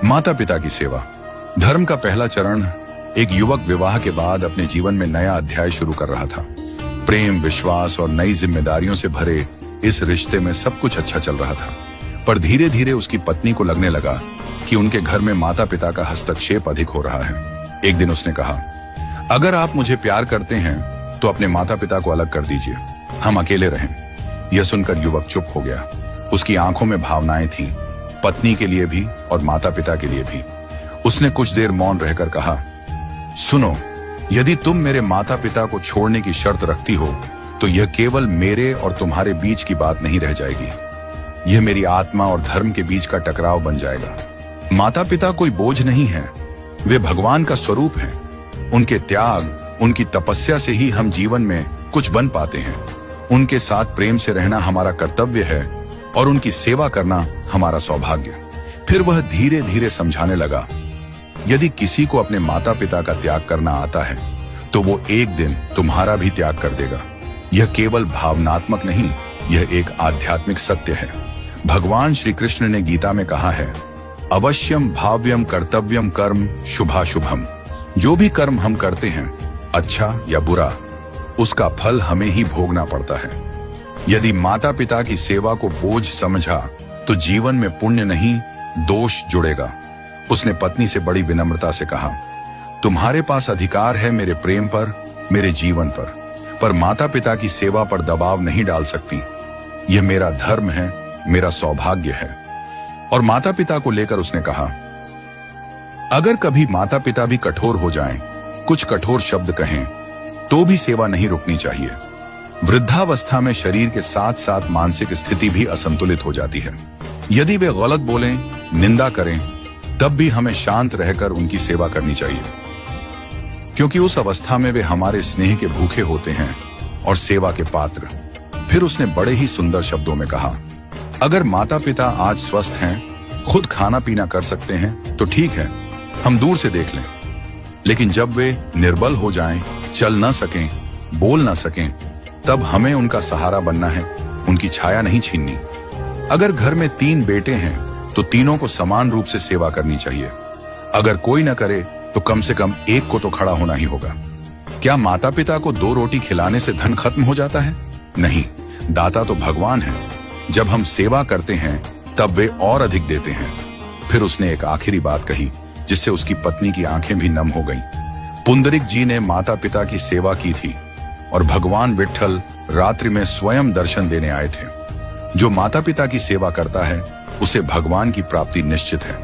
माता पिता की सेवा। धर्म का पहला चरण। एक युवक विवाह के बाद अपने जीवन में नया अध्याय शुरू कर रहा था। प्रेम, विश्वास और नई जिम्मेदारियों से भरे इस रिश्ते में सब कुछ अच्छा चल रहा था, पर धीरे धीरे उसकी पत्नी को लगने लगा कि उनके घर में माता पिता का हस्तक्षेप अधिक हो रहा है। एक दिन उसने कहा, अगर आप मुझे प्यार करते हैं तो अपने माता पिता को अलग कर दीजिए, हम अकेले रहें। यह सुनकर युवक चुप हो गया। उसकी आंखों में भावनाएं थीं, पत्नी के लिए भी और माता पिता के लिए भी। उसने कुछ देर मौन रहकर कहा, सुनो, यदि तुम मेरे माता पिता को छोड़ने की शर्त रखती हो तो यह केवल मेरे और तुम्हारे बीच की बात नहीं रह जाएगी, यह मेरी आत्मा और धर्म के बीच का टकराव बन जाएगा। माता पिता कोई बोझ नहीं है, वे भगवान का स्वरूप हैं। उनके त्याग, उनकी तपस्या से ही हम जीवन में कुछ बन पाते हैं। उनके साथ प्रेम से रहना हमारा कर्तव्य है और उनकी सेवा करना हमारा सौभाग्य। फिर वह धीरे धीरे समझाने लगा, यदि किसी को अपने माता पिता का त्याग करना आता है तो वो एक दिन तुम्हारा भी त्याग कर देगा। यह केवल भावनात्मक नहीं, यह एक आध्यात्मिक सत्य है। भगवान श्री कृष्ण ने गीता में कहा है, अवश्यम भाव्यम कर्तव्यम कर्म शुभाशुभम। जो भी कर्म हम करते हैं, अच्छा या बुरा, उसका फल हमें ही भोगना पड़ता है। यदि माता पिता की सेवा को बोझ समझा तो जीवन में पुण्य नहीं, दोष जुड़ेगा। उसने पत्नी से बड़ी विनम्रता से कहा, तुम्हारे पास अधिकार है मेरे प्रेम पर, मेरे जीवन पर माता पिता की सेवा पर दबाव नहीं डाल सकती। यह मेरा धर्म है, मेरा सौभाग्य है। और माता पिता को लेकर उसने कहा, अगर कभी माता पिता भी कठोर हो जाएं, कुछ कठोर शब्द कहें, तो भी सेवा नहीं रुकनी चाहिए। वृद्धावस्था में शरीर के साथ साथ मानसिक स्थिति भी असंतुलित हो जाती है। यदि वे गलत बोलें, निंदा करें, तब भी हमें शांत रहकर उनकी सेवा करनी चाहिए, क्योंकि उस अवस्था में वे हमारे स्नेह के भूखे होते हैं और सेवा के पात्र। फिर उसने बड़े ही सुंदर शब्दों में कहा, अगर माता पिता आज स्वस्थ हैं, खुद खाना पीना कर सकते हैं तो ठीक है, हम दूर से देख लें। लेकिन जब वे निर्बल हो जाएं, चल ना सकें, बोल ना सकें, तब हमें उनका सहारा बनना है, उनकी छाया नहीं छीननी। अगर घर में 3 बेटे हैं तो तीनों को समान रूप से सेवा करनी चाहिए। अगर कोई न करे तो कम से कम एक को तो खड़ा होना ही होगा। क्या माता पिता को 2 रोटी खिलाने से धन खत्म हो जाता है? नहीं, दाता तो भगवान है। जब हम सेवा करते हैं तब वे और अधिक देते हैं। फिर उसने एक आखिरी बात कही जिससे उसकी पत्नी की आंखें भी नम हो गईं। पुंडरीक जी ने माता पिता की सेवा की थी और भगवान विट्ठल रात्रि में स्वयं दर्शन देने आए थे। जो माता पिता की सेवा करता है उसे भगवान की प्राप्ति निश्चित है।